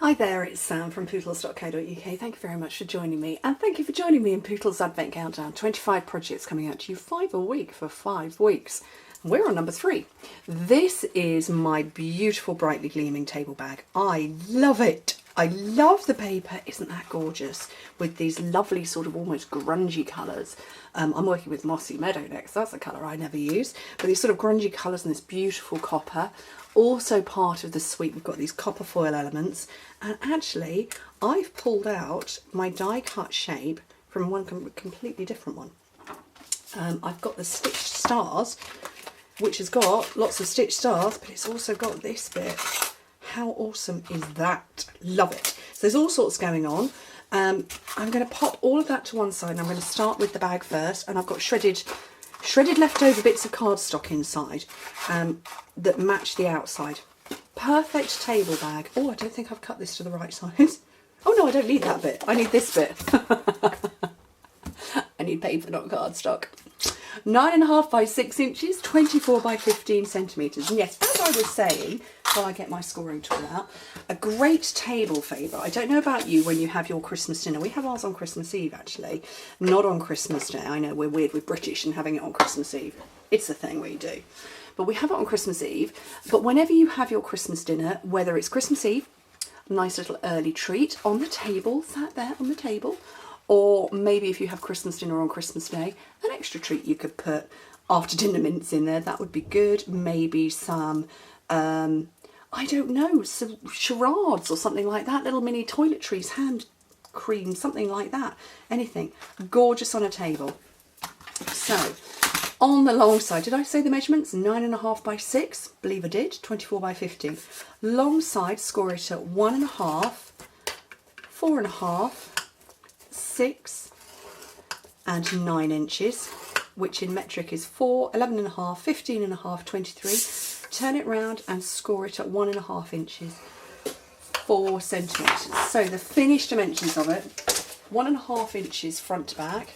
Hi there, it's Sam from Pootles.co.uk. Thank you very much for joining me, and thank you for joining me in Pootles Advent Countdown. 25 projects coming out to you 5 a week for 5 weeks. We're on number 3. This is my beautiful brightly gleaming table bag. I love it. I love the paper. Isn't that gorgeous? With these lovely sort of almost grungy colours. I'm working with Mossy Meadow next. That's a colour I never use. But these sort of grungy colours and this beautiful copper. Also part of the suite, we've got these copper foil elements. And actually, I've pulled out my die cut shape from one completely different one. I've got the stitched stars, which has got lots of stitched stars, but it's also got this bit. How awesome is that? Love it. So there's all sorts going on. I'm going to pop all of that to one side, and I'm going to start with the bag first. And I've got shredded leftover bits of cardstock inside that match the outside. Perfect table bag. Oh, I don't think I've cut this to the right size. Oh no, I don't need that bit. I need this bit. I need paper, not cardstock. 9.5 by 6 inches, 24 by 15 centimetres. And yes, as I was saying, while I get my scoring tool out, a great table favour. I don't know about you when you have your Christmas dinner. We have ours on Christmas Eve, actually. Not on Christmas Day. I know we're weird, we're British and having it on Christmas Eve. It's a thing we do. But we have it on Christmas Eve. But whenever you have your Christmas dinner, whether it's Christmas Eve, a nice little early treat on the table, sat there on the table, or maybe if you have Christmas dinner on Christmas Day, an extra treat you could put after dinner mints in there, that would be good. Maybe some, I don't know, some charades or something like that, little mini toiletries, hand cream, something like that, anything. Gorgeous on a table. So, on the long side, did I say the measurements? 9.5 by 6, believe I did, 24 by 15. Long side, score it at 1.5, 4.5, 6 and 9 inches, which in metric is 4, 11.5, 15.5, 23. Turn it round and score it at 1.5 inches, 4 centimetres. So the finished dimensions of it, 1.5 inches front to back,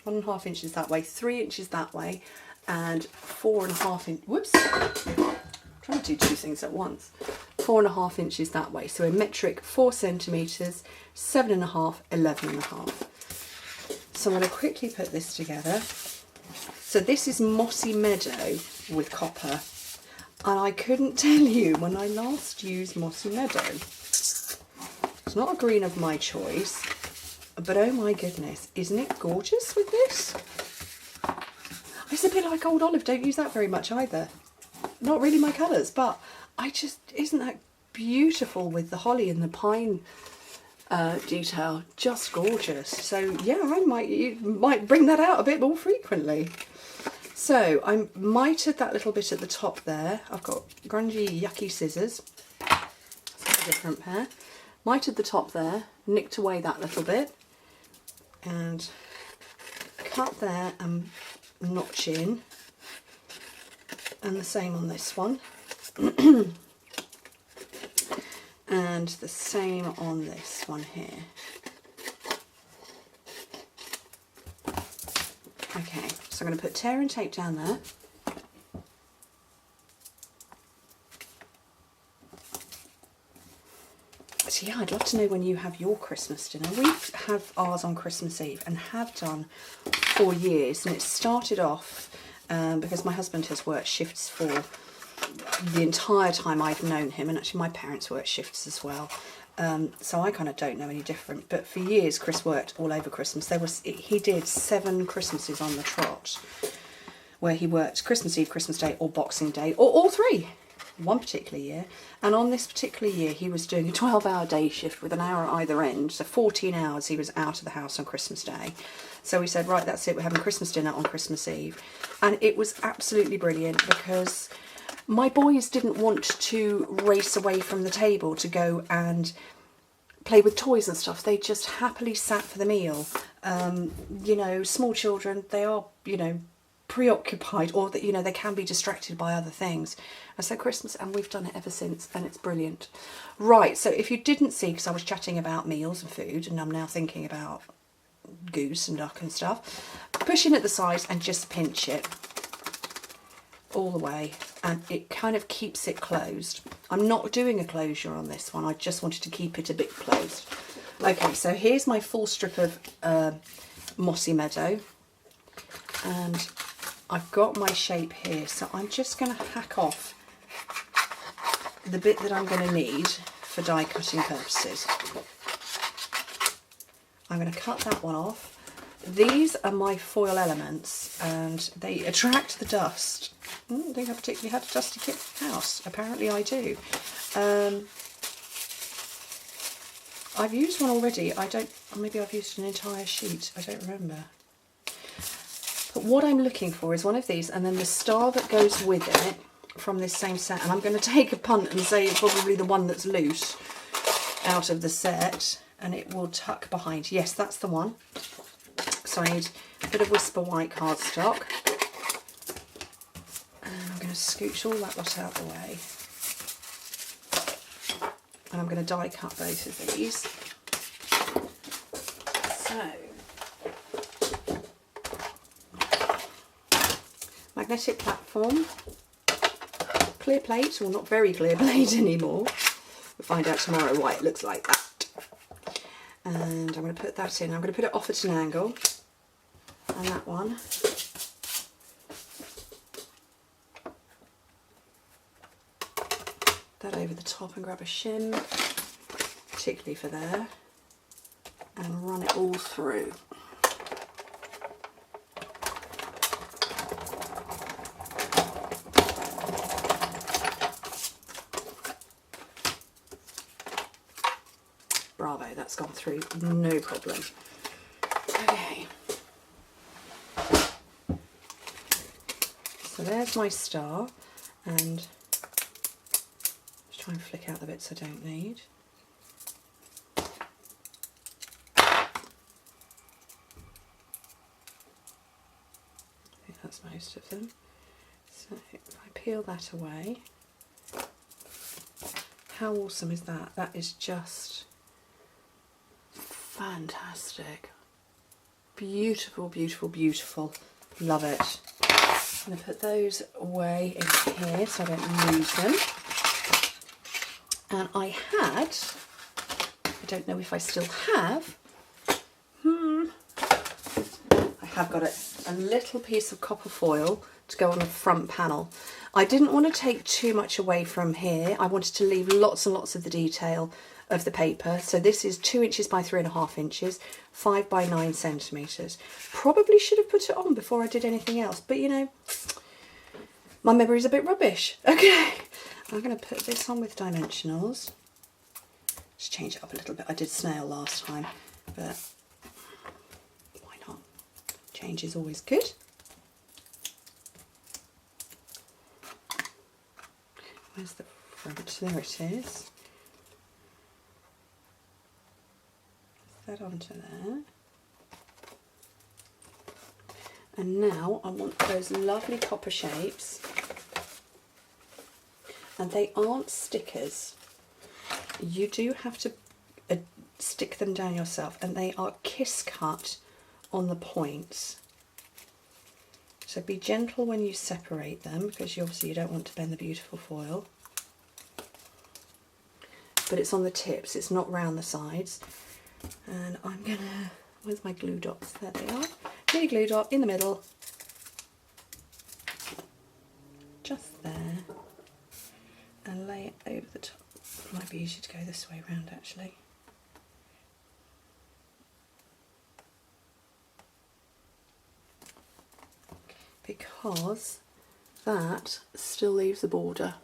1.5 inches that way, 3 inches that way, and 4.5 inches, whoops, I'm trying to do 2 things at once, 4.5 inches that way. So in metric, 4 centimetres, 7.5, 11.5. So I'm going to quickly put this together. So this is Mossy Meadow with copper. And I couldn't tell you when I last used Mossy Meadow. It's not a green of my choice, but oh my goodness, isn't it gorgeous with this? It's a bit like Old Olive, don't use that very much either. Not really my colours, but isn't that beautiful with the holly and the pine detail? Just gorgeous. So yeah, you might bring that out a bit more frequently. So I mitered that little bit at the top there. I've got grungy, yucky scissors. It's a different pair. Mitered the top there, nicked away that little bit, and cut there and notch in. And the same on this one. And the same on this one here. Okay, so I'm going to put tear and tape down there. So yeah, I'd love to know when you have your Christmas dinner. We have ours on Christmas Eve and have done for years, and it started off because my husband has worked shifts for the entire time I've known him, and actually my parents worked shifts as well. So I kind of don't know any different, but for years Chris worked all over Christmas. He did 7 Christmases on the trot, where he worked Christmas Eve, Christmas Day, or Boxing Day, or all 3 one particular year. And on this particular year he was doing a 12-hour day shift with an hour at either end, so 14 hours he was out of the house on Christmas Day. So we said, right, that's it, we're having Christmas dinner on Christmas Eve. And it was absolutely brilliant because my boys didn't want to race away from the table to go and play with toys and stuff. They just happily sat for the meal. You know, small children, they are, you know, preoccupied, or that, you know, they can be distracted by other things. And so Christmas, and we've done it ever since, and it's brilliant. Right, so if you didn't see, because I was chatting about meals and food, and I'm now thinking about goose and duck and stuff, push in at the sides and just pinch it. all the way, and it kind of keeps it closed. I'm not doing a closure on this one, I just wanted to keep it a bit closed. Okay, so here's my full strip of Mossy Meadow, and I've got my shape here, so I'm just going to hack off the bit that I'm going to need for die cutting purposes. I'm going to cut that one off. These are my foil elements and they attract the dust. I don't think I particularly had a dusty kit house. Apparently I do. I've used one already. Maybe I've used an entire sheet. I don't remember. But what I'm looking for is one of these, and then the star that goes with it from this same set. And I'm going to take a punt and say it's probably the one that's loose out of the set, and it will tuck behind. Yes, that's the one. So I need a bit of Whisper White cardstock, and I'm going to scooch all that lot out of the way, and I'm going to die cut both of these. So, magnetic platform, clear plate, or not very clear plate anymore. We'll find out tomorrow why it looks like that. And I'm going to put that in. I'm going to put it off at an angle. And that one. That over the top and grab a shim, particularly for there, and run it all through. Bravo, that's gone through, no problem. Okay. So there's my star, and just try and flick out the bits I don't need. I think that's most of them. So if I peel that away, how awesome is that? That is just fantastic. Beautiful, beautiful, beautiful. Love it. I'm going to put those away in here so I don't lose them. And I don't know if I still have, I have got a little piece of copper foil to go on the front panel. I didn't want to take too much away from here. I wanted to leave lots and lots of the detail of the paper. So this is 2 inches by 3.5 inches, 5 by 9 centimetres. Probably should have put it on before I did anything else, but you know, my memory's a bit rubbish. Okay, I'm going to put this on with dimensionals. Just change it up a little bit. I did snail last time, but why not? Change is always good. Where's the front? There it is. That onto there, and now I want those lovely copper shapes, and they aren't stickers. You do have to stick them down yourself, and they are kiss cut on the points. So be gentle when you separate them, because obviously you don't want to bend the beautiful foil. But it's on the tips, it's not round the sides. And I'm gonna, where's my glue dots? There they are. Mini glue dot in the middle. Just there. And lay it over the top. It might be easier to go this way around actually. Because that still leaves a border.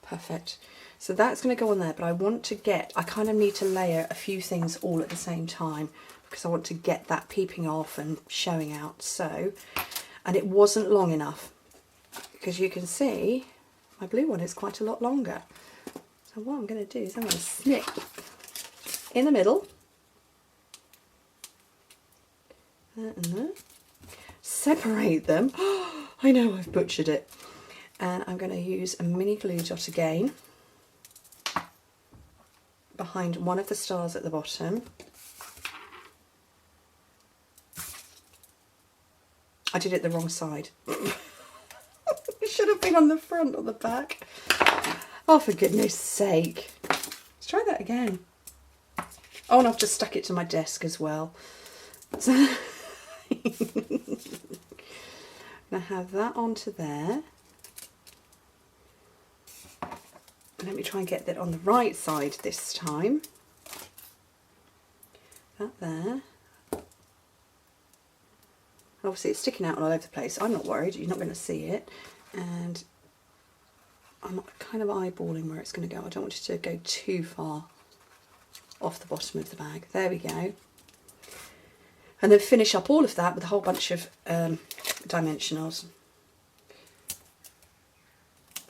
Perfect. So that's going to go on there, but I kind of need to layer a few things all at the same time because I want to get that peeping off and showing out. So, and it wasn't long enough because you can see my blue one is quite a lot longer. So what I'm going to do is I'm going to snip in the middle, separate them. I know I've butchered it. And I'm going to use a mini glue dot again behind one of the stars at the bottom, I did it the wrong side. It should have been on the front or the back. Oh, for goodness sake. Let's try that again. Oh, and I've just stuck it to my desk as well. So I'm going to have that onto there. Let me try and get that on the right side this time. That there. Obviously it's sticking out all over the place. I'm not worried, you're not going to see it. And I'm kind of eyeballing where it's going to go. I don't want it to go too far off the bottom of the bag. There we go. And then finish up all of that with a whole bunch of dimensionals.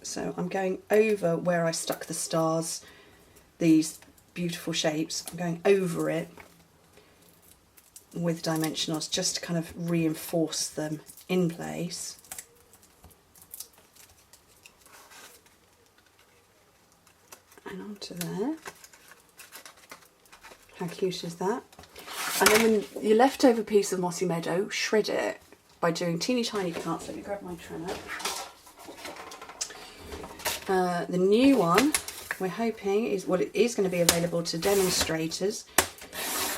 So I'm going over where I stuck the stars, these beautiful shapes. I'm going over it with dimensionals just to kind of reinforce them in place. And onto there. How cute is that? And then when your leftover piece of Mossy Meadow, shred it by doing teeny tiny cuts. Let me grab my trimmer. The new one, we're hoping, is it is going to be available to demonstrators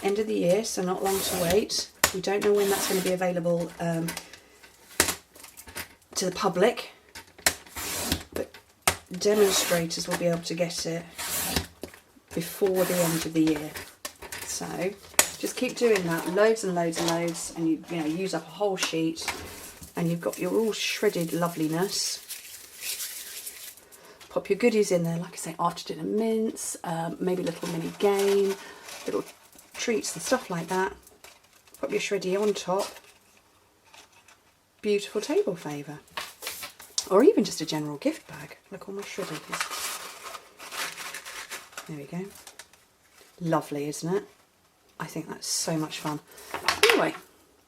end of the year, so not long to wait. We don't know when that's going to be available to the public, but demonstrators will be able to get it before the end of the year. So just keep doing that, loads and loads and loads, and you know, use up a whole sheet, and you've got your all shredded loveliness. Pop your goodies in there, like I say, after dinner mints, maybe a little mini game, little treats and stuff like that. Pop your shreddy on top. Beautiful table favour. Or even just a general gift bag. Look, all my shreddies. There we go. Lovely, isn't it? I think that's so much fun. Anyway,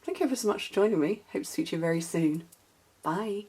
thank you ever so much for joining me. Hope to see you very soon. Bye.